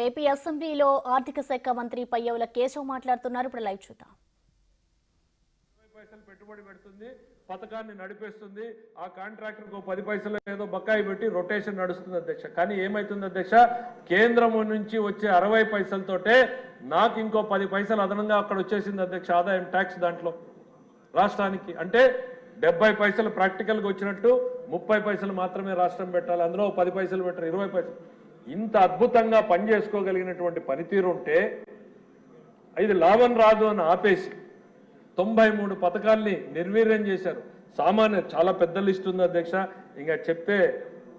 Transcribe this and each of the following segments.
AP అసెంబ్లీలో ఆర్థిక శాఖ మంత్రి పయ్యవుల కేశవ్ మాట్లాడుతున్నారు. ఇప్పుడు లైవ్ చూద్దాం. పైసలు పెట్టుబడి పెడుతుంది, పథకాన్ని నడిపేస్తుంది. ఆ కాంట్రాక్టర్ కు 10 పైసలు ఏదో బకాయి పెట్టి రొటేషన్ నడుస్తుంది అధ్యక్ష. కానీ ఏమైతుంది అధ్యక్ష, కేంద్రం నుంచి వచ్చే 60 పైసలతోటే నాకు ఇంకో 10 పైసలు అదనంగా అక్కడ వచ్చేసింది అధ్యక్ష, ఆదాయం ట్యాక్స్ దాంట్లో రాష్ట్రానికి. అంటే 70 పైసలు ప్రాక్టికల్ గా వచ్చినట్టు 30 పైసలు మాత్రమే రాష్ట్రం పెట్టాలి, అందులో 10 పైసలు పెట్టారు, 20 పైసలు. ఇంత అద్భుతంగా పనిచేసుకోగలిగినటువంటి పనితీరు ఉంటే ఇది లాభం రాదు అని ఆపేసి 93 పథకాల్ని నిర్వీర్యం చేశారు. సామాన్య చాలా పెద్ద లిస్ట్ ఉంది అధ్యక్ష, ఇంకా చెప్తే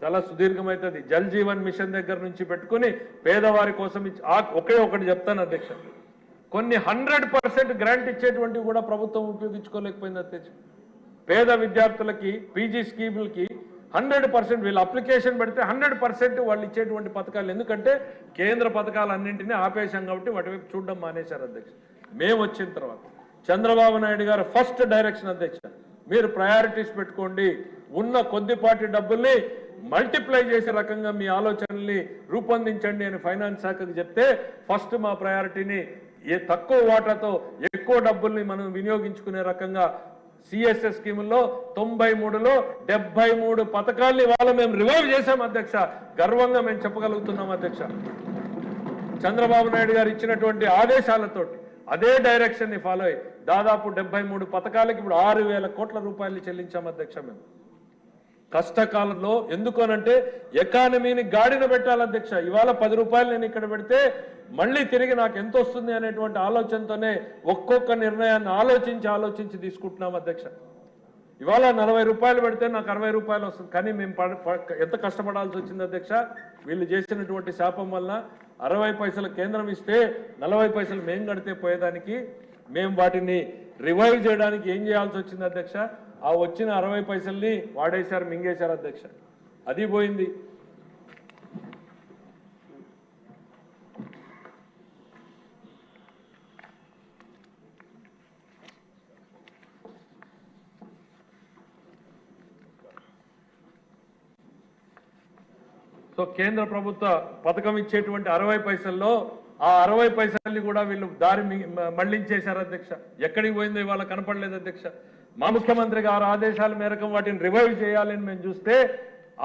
చాలా సుదీర్ఘమవుతుంది. జల్ జీవన్ మిషన్ దగ్గర నుంచి పెట్టుకుని పేదవారి కోసం ఒకే ఒకటి చెప్తాను అధ్యక్ష, కొన్ని 100% గ్రాంట్ ఇచ్చేటువంటివి కూడా ప్రభుత్వం ఉపయోగించుకోలేకపోయింది అధ్యక్ష. పేద విద్యార్థులకి పీజీ స్కీములకి 100% వీళ్ళు అప్లికేషన్ పెడితే 100% వాళ్ళు ఇచ్చేటువంటి పథకాలు. ఎందుకంటే కేంద్ర పథకాలన్నింటినీ ఆపేశాం కాబట్టి వాటి వైపు చూడడం మానేశారు అధ్యక్ష. మేము వచ్చిన తర్వాత చంద్రబాబు నాయుడు గారు ఫస్ట్ డైరెక్షన్ అధ్యక్ష, మీరు ప్రయారిటీస్ పెట్టుకోండి, ఉన్న కొద్దిపాటి డబ్బుల్ని మల్టిప్లై చేసే రకంగా మీ ఆలోచనల్ని రూపొందించండి అని ఫైనాన్స్ శాఖకు చెప్తే ఫస్ట్ మా ప్రయారిటీని తక్కువ వాటాతో ఎక్కువ డబ్బుల్ని మనం వినియోగించుకునే రకంగా సిఎస్ఎస్ స్కీముల్లో 93లో 73 పథకాల్ని ఇవాళ మేము రివైవ్ చేశాం అధ్యక్ష. గర్వంగా మేము చెప్పగలుగుతున్నాం అధ్యక్ష. చంద్రబాబు నాయుడు గారు ఇచ్చినటువంటి ఆదేశాలతోటి అదే డైరెక్షన్ ని ఫాలో అయ్యి దాదాపు 73 పథకాలకి ఇప్పుడు 6,000 కోట్ల రూపాయలు చెల్లించాం అధ్యక్ష. మేము కష్టకాలంలో ఎందుకోనంటే ఎకానమీని గాడిన పెట్టాలి అధ్యక్ష. ఇవాళ 10 రూపాయలు నేను ఇక్కడ పెడితే మళ్ళీ తిరిగి నాకు ఎంత వస్తుంది అనేటువంటి ఆలోచనతోనే ఒక్కొక్క నిర్ణయాన్ని ఆలోచించి తీసుకుంటున్నాం అధ్యక్ష. ఇవాళ 40 రూపాయలు పెడితే నాకు 60 రూపాయలు వస్తుంది, కానీ మేము ఎంత కష్టపడాల్సి వచ్చింది అధ్యక్ష. వీళ్ళు చేసినటువంటి శాపం వల్ల 60 పైసలు కేంద్రం ఇస్తే 40 పైసలు మేము కడితే పోయేదానికి మేము వాటిని రివైవ్ చేయడానికి ఏం చేయాల్సి వచ్చింది అధ్యక్ష. ఆ వచ్చిన 60 పైసల్ని వాడేశారు, మింగేశారు అధ్యక్ష. అది పోయింది. సో కేంద్ర ప్రభుత్వ పథకం ఇచ్చేటువంటి 60 పైసల్లో ఆ 60 పైసల్ని కూడా వీళ్ళు దారి మళ్లించేశారు అధ్యక్ష. ఎక్కడికి పోయిందో ఇవాళ కనపడలేదు అధ్యక్ష. మా ముఖ్యమంత్రి గారు ఆదేశాల మేరకు వాటిని రివైవ్ చేయాలని మేము చూస్తే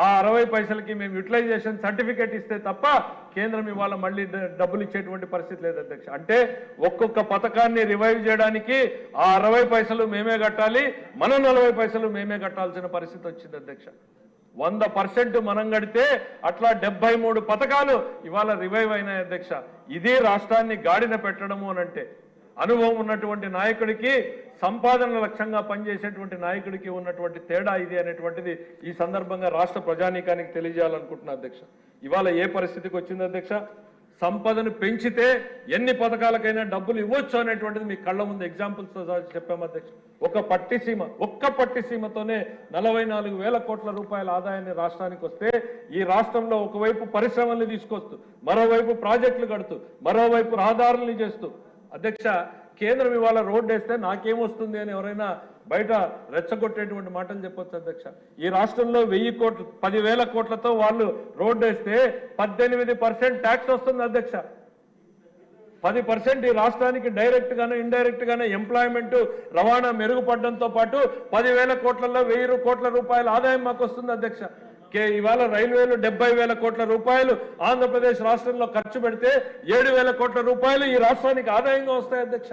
ఆ 60 పైసలకి మేము యూటిలైజేషన్ సర్టిఫికేట్ ఇస్తే తప్ప కేంద్రం ఇవాళ మళ్ళీ డబ్బులు ఇచ్చేటువంటి పరిస్థితి లేదు అధ్యక్ష. అంటే ఒక్కొక్క పథకాన్ని రివైవ్ చేయడానికి ఆ 60 పైసలు మేమే కట్టాలి, మన 40 పైసలు మేమే కట్టాల్సిన పరిస్థితి వచ్చింది అధ్యక్ష. 100% మనం కడితే అట్లా 73 పథకాలు ఇవాళ రివైవ్ అయినాయి అధ్యక్ష. ఇది రాష్ట్రాన్ని గాడిన పెట్టడము అనంటే అనుభవం ఉన్నటువంటి నాయకుడికి, సంపాదన లక్ష్యంగా పనిచేసేటువంటి నాయకుడికి ఉన్నటువంటి తేడా ఇది అనేటువంటిది ఈ సందర్భంగా రాష్ట్ర ప్రజానీకానికి తెలియజేయాలనుకుంటున్నా అధ్యక్ష. ఇవాళ ఏ పరిస్థితికి వచ్చింది అధ్యక్ష, సంపదను పెంచితే ఎన్ని పథకాలకైనా డబ్బులు ఇవ్వచ్చు అనేటువంటిది మీ కళ్ళ ముందు ఎగ్జాంపుల్స్ చెప్పాము అధ్యక్ష. ఒక్క పట్టిసీమతోనే 44,000 కోట్ల రూపాయల ఆదాయాన్ని రాష్ట్రానికి వస్తే ఈ రాష్ట్రంలో ఒకవైపు పరిశ్రమల్ని తీసుకొస్తూ, మరోవైపు ప్రాజెక్టులు కడుతూ, మరోవైపు రహదారుల్ని చేస్తూ అధ్యక్ష, కేంద్రం ఇవాళ రోడ్డు వేస్తే నాకేమొస్తుంది అని ఎవరైనా బయట రెచ్చగొట్టేటువంటి మాటలు చెప్పొచ్చు అధ్యక్ష. ఈ రాష్ట్రంలో 1000 కోట్లు 10,000 కోట్లతో వాళ్ళు రోడ్డు వేస్తే 18% ట్యాక్స్ వస్తుంది అధ్యక్ష. 10% ఈ రాష్ట్రానికి డైరెక్ట్ గానే ఇండైరెక్ట్ గానే ఎంప్లాయ్మెంట్ రవాణా మెరుగుపడడంతో పాటు 10,000 కోట్లలో 1,000 కోట్ల రూపాయల ఆదాయం మాకు వస్తుంది అధ్యక్ష. ఇవాళ రైల్వేలు 70,000 కోట్ల రూపాయలు ఆంధ్రప్రదేశ్ రాష్ట్రంలో ఖర్చు పెడితే 7,000 కోట్ల రూపాయలు ఈ రాష్ట్రానికి ఆదాయంగా వస్తాయి అధ్యక్ష.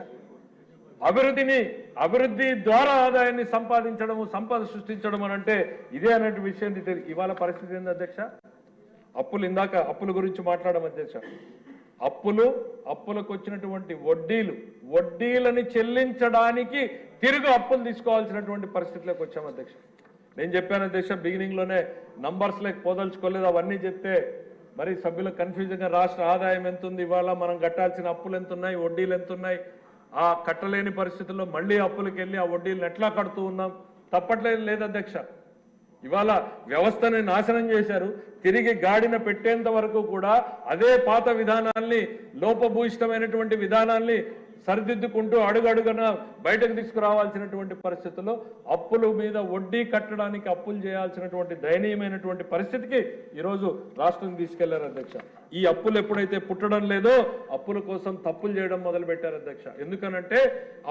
అభివృద్ధి ద్వారా ఆదాయాన్ని సంపాదించడము, సంపద సృష్టించడం అని అంటే ఇదే అనే విషయం. ఇవాళ పరిస్థితి ఏంది అధ్యక్ష, ఇందాక అప్పుల గురించి మాట్లాడడం అధ్యక్ష. అప్పులకు వచ్చినటువంటి వడ్డీలని చెల్లించడానికి తిరిగి అప్పులు తీసుకోవాల్సినటువంటి పరిస్థితిలోకి వచ్చాం అధ్యక్ష. నేను చెప్పాను అధ్యక్ష, బిగినింగ్ లోనే నంబర్స్ లేక పోదలుచుకోలేదు. అవన్నీ చెప్తే మరి సభ్యులకు కన్ఫ్యూజన్ గా రాష్ట్ర ఆదాయం ఎంత ఉంది, ఇవాళ మనం కట్టాల్సిన అప్పులు ఎంత ఉన్నాయి, వడ్డీలు ఎంత ఉన్నాయి, ఆ కట్టలేని పరిస్థితుల్లో మళ్ళీ అప్పులకు వెళ్ళి ఆ వడ్డీలను ఎట్లా కడుతూ ఉన్నాం, తప్పట్లేదు లేదు అధ్యక్ష. ఇవాళ వ్యవస్థని నాశనం చేశారు. తిరిగి గాడిన పెట్టేంత వరకు కూడా అదే పాత విధానాల్ని, లోపభూయిష్టమైనటువంటి విధానాల్ని సరిదిద్దుకుంటూ అడుగడుగున బయటకు తీసుకురావాల్సినటువంటి పరిస్థితుల్లో అప్పుల మీద వడ్డీ కట్టడానికి అప్పులు చేయాల్సినటువంటి దయనీయమైనటువంటి పరిస్థితికి ఈరోజు రాష్ట్రం తీసుకెళ్లారు అధ్యక్ష. ఈ అప్పులు ఎప్పుడైతే పుట్టడం లేదో అప్పుల కోసం తప్పులు చేయడం మొదలు పెట్టారు అధ్యక్ష. ఎందుకనంటే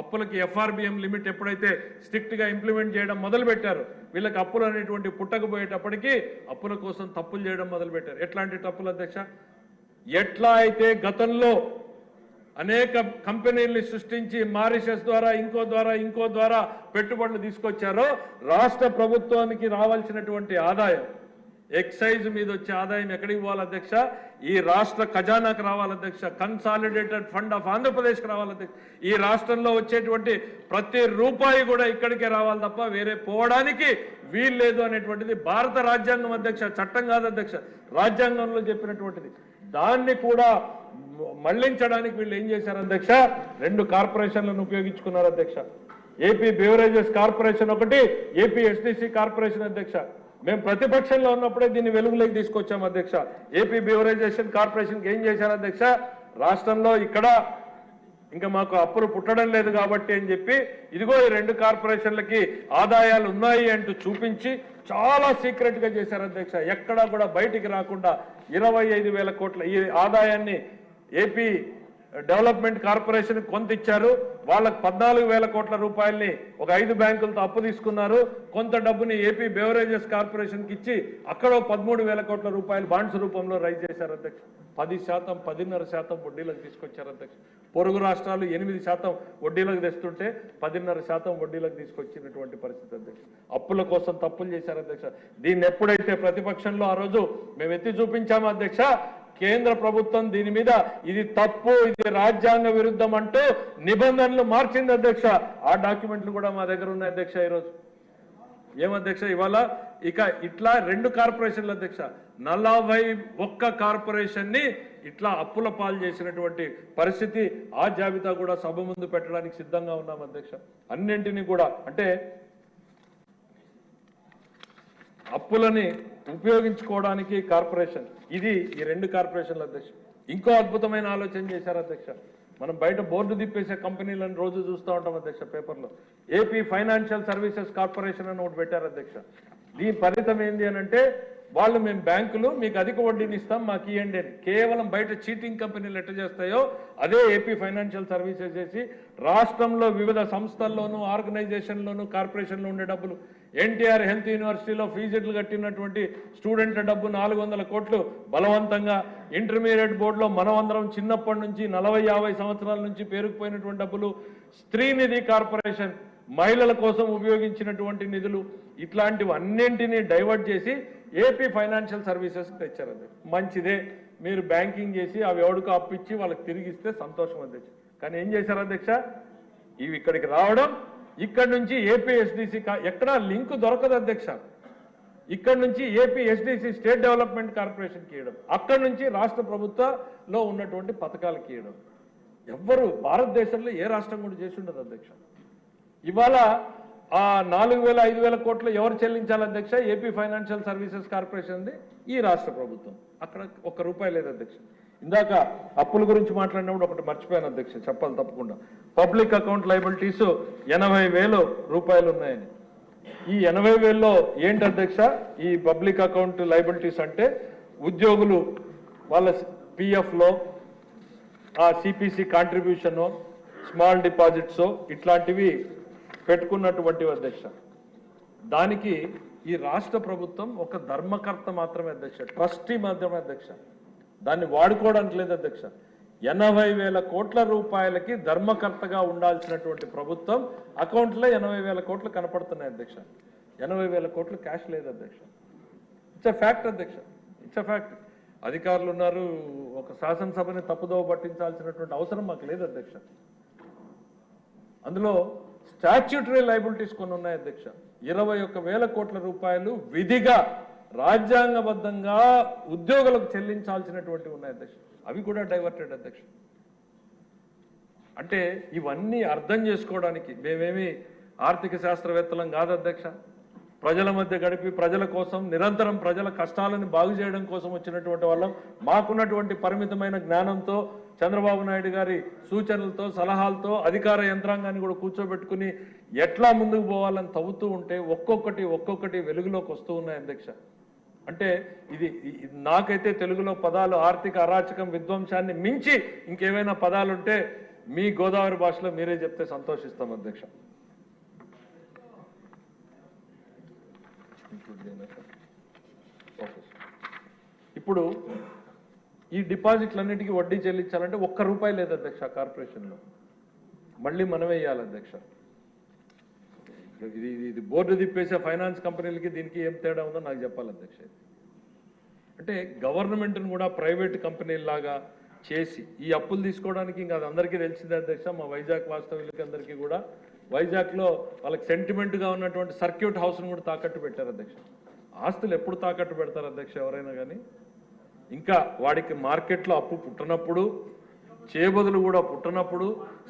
అప్పులకి FRBM లిమిట్ ఎప్పుడైతే స్ట్రిక్ట్ గా ఇంప్లిమెంట్ చేయడం మొదలు పెట్టారు, వీళ్ళకి అప్పులు అనేటువంటి పుట్టకపోయేటప్పటికీ అప్పుల కోసం తప్పులు చేయడం మొదలు పెట్టారు. ఎట్లాంటి తప్పులు అధ్యక్ష? ఎట్లా అయితే గతంలో అనేక కంపెనీల్ని సృష్టించి మారిషస్ ద్వారా ఇంకో ద్వారా పెట్టుబడులు తీసుకొచ్చారో రాష్ట్ర ప్రభుత్వానికి రావాల్సినటువంటి ఆదాయం, ఎక్సైజ్ మీద వచ్చే ఆదాయం ఎక్కడికి పోవాలి అధ్యక్ష? ఈ రాష్ట్ర ఖజానాకు రావాలి అధ్యక్ష. కన్సాలిడేటెడ్ ఫండ్ ఆఫ్ ఆంధ్రప్రదేశ్కి రావాలి అధ్యక్ష. ఈ రాష్ట్రంలో వచ్చేటువంటి ప్రతి రూపాయి కూడా ఇక్కడికే రావాలి తప్ప వేరే పోవడానికి వీల్లేదు అనేటువంటిది భారత రాజ్యాంగం అధ్యక్ష, చట్టం కాదు అధ్యక్ష, రాజ్యాంగంలో చెప్పినటువంటిది. దాన్ని కూడా మళ్లించడానికి వీళ్ళు ఏం చేశారు అధ్యక్ష? 2 కార్పొరేషన్లను ఉపయోగించుకున్నారు అధ్యక్ష. ఏపీ బెవరేజెస్ కార్పొరేషన్ ఒకటి, ఏపీ SDC కార్పొరేషన్ అధ్యక్ష. మేము ప్రతిపక్షంలో ఉన్నప్పుడే దీన్ని వెలుగులోకి తీసుకొచ్చాం అధ్యక్ష. ఏపీ బెవరేజేషన్ కార్పొరేషన్కి ఏం చేశారు అధ్యక్ష? రాష్ట్రంలో ఇక్కడ ఇంకా మాకు అప్పులు పుట్టడం లేదు కాబట్టి అని చెప్పి ఇదిగో ఈ 2 కార్పొరేషన్లకి ఆదాయాలు ఉన్నాయి అంటూ చూపించి చాలా సీక్రెట్ గా చేశారు అధ్యక్ష. ఎక్కడా కూడా బయటికి రాకుండా 25,000 కోట్ల ఈ ఆదాయాన్ని ఏపీ డెవలప్మెంట్ కార్పొరేషన్ కొంత ఇచ్చారు. వాళ్ళకు 14,000 కోట్ల రూపాయల్ని ఒక 5 బ్యాంకులతో అప్పు తీసుకున్నారు. కొంత డబ్బుని ఏపీ బెవరేజెస్ కార్పొరేషన్కి ఇచ్చి అక్కడ 13,000 కోట్ల రూపాయలు బాండ్స్ రూపంలో రైజ్ చేశారు అధ్యక్ష. 10%, 10.5% వడ్డీలకు తీసుకొచ్చారు అధ్యక్ష. పొరుగు రాష్ట్రాలు 8% వడ్డీలకు తెస్తుంటే 10.5% వడ్డీలకు తీసుకొచ్చినటువంటి పరిస్థితి అధ్యక్ష. అప్పుల కోసం తప్పులు చేశారు అధ్యక్ష. దీన్ని ఎప్పుడైతే ప్రతిపక్షంలో ఆ రోజు మేము ఎత్తి చూపించామో అధ్యక్ష, కేంద్ర ప్రభుత్వం దీని మీద ఇది తప్పు, ఇది రాజ్యాంగ విరుద్ధం అంటూ నిబంధనలు మార్చింది అధ్యక్ష. ఆ డాక్యుమెంట్లు కూడా మా దగ్గర ఉన్నాయి అధ్యక్ష. ఈరోజు ఏమధ్యక్ష ఇవాళ ఇక ఇట్లా 2 కార్పొరేషన్లు అధ్యక్ష, 41 కార్పొరేషన్ ని ఇట్లా అప్పుల పాలు చేసినటువంటి పరిస్థితి. ఆ జాబితా కూడా సభ ముందు పెట్టడానికి సిద్ధంగా ఉన్నాం అధ్యక్ష. అన్నింటినీ కూడా అంటే అప్పులని ఉపయోగించుకోవడానికి కార్పొరేషన్, ఇది ఈ 2 కార్పొరేషన్ల అధ్యక్ష. ఇంకో అద్భుతమైన ఆలోచన చేశారు అధ్యక్ష. మనం బయట బోర్డు తిప్పేసే కంపెనీలను రోజు చూస్తూ ఉంటాం అధ్యక్ష పేపర్లో. ఏపీ ఫైనాన్షియల్ సర్వీసెస్ కార్పొరేషన్ అని ఒకటి పెట్టారు అధ్యక్ష. దీని ఫలితం ఏంటి అని అంటే వాళ్ళు మేము బ్యాంకులు మీకు అధిక వడ్డీని ఇస్తాం మాకు ఇవ్వండి అని. కేవలం బయట చీటింగ్ కంపెనీలు ఎట్లా చేస్తాయో అదే ఏపీ ఫైనాన్షియల్ సర్వీసెస్ చేసి రాష్ట్రంలో వివిధ సంస్థల్లోనూ ఆర్గనైజేషన్లోనూ కార్పొరేషన్లో ఉండే డబ్బులు, ఎన్టీఆర్ హెల్త్ యూనివర్సిటీలో ఫీజులు కట్టినటువంటి స్టూడెంట్ల డబ్బు 400 కోట్లు బలవంతంగా, ఇంటర్మీడియట్ బోర్డులో మనమందరం చిన్నప్పటి నుంచి 40-50 సంవత్సరాల నుంచి పేరుకుపోయినటువంటి డబ్బులు, స్త్రీనిధి కార్పొరేషన్ మహిళల కోసం ఉపయోగించినటువంటి నిధులు, ఇట్లాంటివి అన్నింటినీ డైవర్ట్ చేసి ఏపీ ఫైనాన్షియల్ సర్వీసెస్ తెచ్చారు. మంచిదే, మీరు బ్యాంకింగ్ చేసి అవి ఎవడికో అప్పిచ్చి వాళ్ళకి తిరిగిస్తే సంతోషం అధ్యక్ష. కానీ ఏం చేశారు అధ్యక్ష? ఇవి ఇక్కడికి రావడం, ఇక్కడ నుంచి ఏపీ SDC ఎక్కడా లింక్ దొరకదు అధ్యక్ష. ఇక్కడ నుంచి ఏపీ SDC స్టేట్ డెవలప్మెంట్ కార్పొరేషన్కి ఇవ్వడం, అక్కడ నుంచి రాష్ట్ర ప్రభుత్వంలో ఉన్నటువంటి పథకాలకి ఇవ్వడం. ఎవ్వరు భారతదేశంలో ఏ రాష్ట్రం కూడా చేసి ఉండదు అధ్యక్ష. ఇవాళ ఆ 4,000-5,000 కోట్లు ఎవరు చెల్లించాలి అధ్యక్ష? ఏపీ ఫైనాన్షియల్ సర్వీసెస్ కార్పొరేషన్ది ఈ రాష్ట్ర ప్రభుత్వం. అక్కడ ₹1 లేదు అధ్యక్ష. ఇందాక అప్పుల గురించి మాట్లాడినప్పుడు ఒకటి మర్చిపోయాను అధ్యక్ష, చెప్పాలి తప్పకుండా. పబ్లిక్ అకౌంట్ లైబిలిటీస్ 80,000 రూపాయలు ఉన్నాయని. ఈ 80,000లో ఏంటి అధ్యక్ష? ఈ పబ్లిక్ అకౌంట్ లైబిలిటీస్ అంటే ఉద్యోగులు వాళ్ళ PFలో ఆ CPC కాంట్రిబ్యూషన్, స్మాల్ డిపాజిట్స్ ఇట్లాంటివి పెట్టుకున్నటువంటి అధ్యక్ష. దానికి ఈ రాష్ట్ర ప్రభుత్వం ఒక ధర్మకర్త మాత్రమే అధ్యక్ష, ట్రస్టీ మాత్రమే అధ్యక్ష. దాన్ని వాడుకోవడానికి లేదు అధ్యక్ష. 80,000 కోట్ల రూపాయలకి ధర్మకర్తగా ఉండాల్సినటువంటి ప్రభుత్వం అకౌంట్లో 80,000 కోట్లు కనపడుతున్నాయి అధ్యక్ష. 80,000 కోట్లు క్యాష్ లేదు అధ్యక్ష. ఇట్స్ ఎ ఫ్యాక్ట్ అధ్యక్ష, ఇట్స్ ఎ ఫ్యాక్ట్. అధికారులు ఉన్నారు, ఒక శాసనసభని తప్పుదోవ పట్టించాల్సినటువంటి అవసరం మాకు లేదు అధ్యక్ష. అందులో స్టాట్యూటరీ లైబిలిటీస్ కొన్ని ఉన్నాయి అధ్యక్ష. 21,000 కోట్ల రూపాయలు విధిగా రాజ్యాంగబద్ధంగా ఉద్యోగులకు చెల్లించాల్సినటువంటి ఉన్నాయి అధ్యక్ష. అవి కూడా డైవర్టెడ్ అధ్యక్ష. అంటే ఇవన్నీ అర్థం చేసుకోవడానికి మేమేమి ఆర్థిక శాస్త్రవేత్తలం కాదు అధ్యక్ష. ప్రజల మధ్య గడిపి ప్రజల కోసం నిరంతరం ప్రజల కష్టాలను బాగు చేయడం కోసం వచ్చినటువంటి వాళ్ళం. మాకున్నటువంటి పరిమితమైన జ్ఞానంతో చంద్రబాబు నాయుడు గారి సూచనలతో సలహాలతో అధికార యంత్రాంగాన్ని కూడా కూర్చోబెట్టుకుని ఎట్లా ముందుకు పోవాలని తవ్వుతూ ఉంటే ఒక్కొక్కటి వెలుగులోకి వస్తూ ఉన్నాయి అధ్యక్ష. అంటే ఇది నాకైతే తెలుగులో పదాలు ఆర్థిక అరాచకం విధ్వంసాన్ని మించి ఇంకేమైనా పదాలుంటే మీ గోదావరి భాషలో మీరే చెప్తే సంతోషిస్తాం అధ్యక్ష. ఇప్పుడు ఈ డిపాజిట్లన్నిటికీ వడ్డీ చెల్లించాలంటే ₹1 లేదు అధ్యక్ష కార్పొరేషన్లో. మళ్ళీ మనమే ఇవ్వాలి అధ్యక్ష. ఇది బోర్డు తిప్పేసే ఫైనాన్స్ కంపెనీలకి దీనికి ఏం తేడా ఉందో నాకు చెప్పాలి అధ్యక్ష. అంటే గవర్నమెంట్ను కూడా ప్రైవేట్ కంపెనీలాగా చేసి ఈ అప్పులు తీసుకోవడానికి ఇంకా అది అందరికీ తెలిసిందే అధ్యక్ష. మా వైజాగ్ వాస్తవ్యులకి అందరికీ కూడా వైజాగ్లో వాళ్ళకి సెంటిమెంట్గా ఉన్నటువంటి సర్క్యూట్ హౌస్ను కూడా తాకట్టు పెట్టారు అధ్యక్ష. ఆస్తులు ఎప్పుడు తాకట్టు పెడతారు అధ్యక్ష ఎవరైనా కానీ? ఇంకా వాడికి మార్కెట్లో అప్పు పుట్టనప్పుడు, చేబదులు కూడా పుట్టనప్పుడు,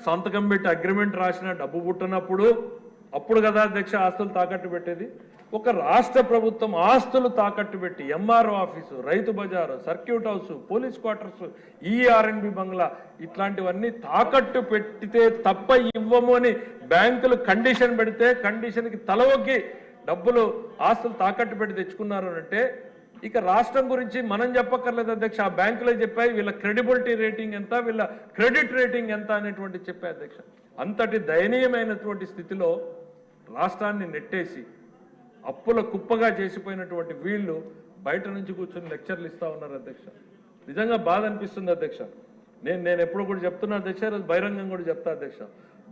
సంతకం పెట్టి అగ్రిమెంట్ రాసిన డబ్బు పుట్టనప్పుడు అప్పుడు కదా అధ్యక్ష ఆస్తులు తాకట్టు పెట్టేది. ఒక రాష్ట్ర ప్రభుత్వం ఆస్తులు తాకట్టు పెట్టి ఎంఆర్ఓ ఆఫీసు, రైతు బజారు, సర్క్యూట్ హౌస్, పోలీస్ క్వార్టర్స్, ఈఆర్ఎన్బి బంగ్లా ఇట్లాంటివన్నీ తాకట్టు పెట్టితే తప్ప ఇవ్వము అని బ్యాంకులు కండిషన్ పెడితే కండిషన్కి తల ఒగ్గి డబ్బులు ఆస్తులు తాకట్టు పెట్టి తెచ్చుకున్నారు అంటే ఇక రాష్ట్రం గురించి మనం చెప్పక్కర్లేదు అధ్యక్ష. ఆ బ్యాంకులే చెప్పాయి వీళ్ళ క్రెడిబిలిటీ రేటింగ్ ఎంత, వీళ్ళ క్రెడిట్ రేటింగ్ ఎంత అనేటువంటి చెప్పాయి అధ్యక్ష. అంతటి దయనీయమైనటువంటి స్థితిలో రాష్ట్రాన్ని నెట్టేసి అప్పుల కుప్పగా చేసిపోయినటువంటి వీళ్ళు బయట నుంచి కూర్చొని లెక్చర్లు ఇస్తా ఉన్నారు అధ్యక్ష. నిజంగా బాధ అనిపిస్తుంది అధ్యక్ష. నేను ఎప్పుడు కూడా చెప్తున్నా అధ్యక్ష, బహిరంగం కూడా చెప్తా అధ్యక్ష.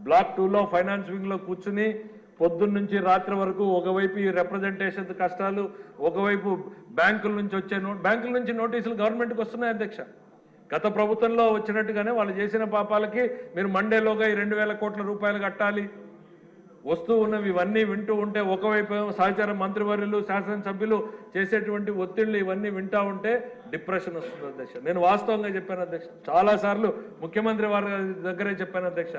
బ్లాక్ 2లో ఫైనాన్స్ వింగ్లో కూర్చుని పొద్దున్న నుంచి రాత్రి వరకు ఒకవైపు ఈ రిప్రజెంటేషన్ కష్టాలు, ఒకవైపు బ్యాంకుల నుంచి నోటీసులు గవర్నమెంట్కి వస్తున్నాయి అధ్యక్ష. గత ప్రభుత్వంలో వచ్చినట్టుగానే వాళ్ళు చేసిన పాపాలకి మీరు మండేలోగా ఈ 2,000 కోట్ల రూపాయలు కట్టాలి వస్తూ ఉన్నవి ఇవన్నీ వింటూ ఉంటే ఒకవైపు సహచార మంత్రివర్యులు శాసనసభ్యులు చేసేటువంటి ఒత్తిళ్లు ఇవన్నీ వింటూ ఉంటే డిప్రెషన్ వస్తుంది అధ్యక్ష. నేను వాస్తవంగా చెప్పాను అధ్యక్ష, చాలాసార్లు ముఖ్యమంత్రి వారి దగ్గరే చెప్పాను అధ్యక్ష.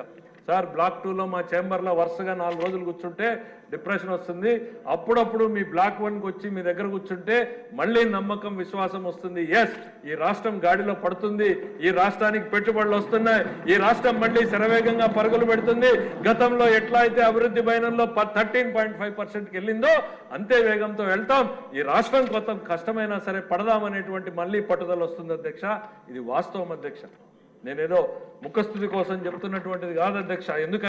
సార్ బ్లాక్ 2లో మా చేంబర్లో వరుసగా 4 రోజులు కూర్చుంటే డిప్రెషన్ వస్తుంది. అప్పుడప్పుడు మీ బ్లాక్ 1కి వచ్చి మీ దగ్గర కూర్చుంటే మళ్ళీ నమ్మకం విశ్వాసం వస్తుంది. ఎస్, ఈ రాష్ట్రం గాడిలో పడుతుంది, ఈ రాష్ట్రానికి పెట్టుబడులు వస్తున్నాయి, ఈ రాష్ట్రం మళ్ళీ శరవేగంగా పరుగులు పెడుతుంది. గతంలో ఎట్లా అయితే అభివృద్ధి పయనంలో 13.5%కి వెళ్ళిందో అంతే వేగంతో వెళ్తాం. ఈ రాష్ట్రం కొత్త కష్టమైనా సరే పడదామనేటువంటి మళ్ళీ పట్టుదల వస్తుంది అధ్యక్ష. ఇది వాస్తవం అధ్యక్ష. నేనేదో ముఖస్థుతి కోసం చెప్తున్నటువంటిది కాదు అధ్యక్ష. ఎందుకంటే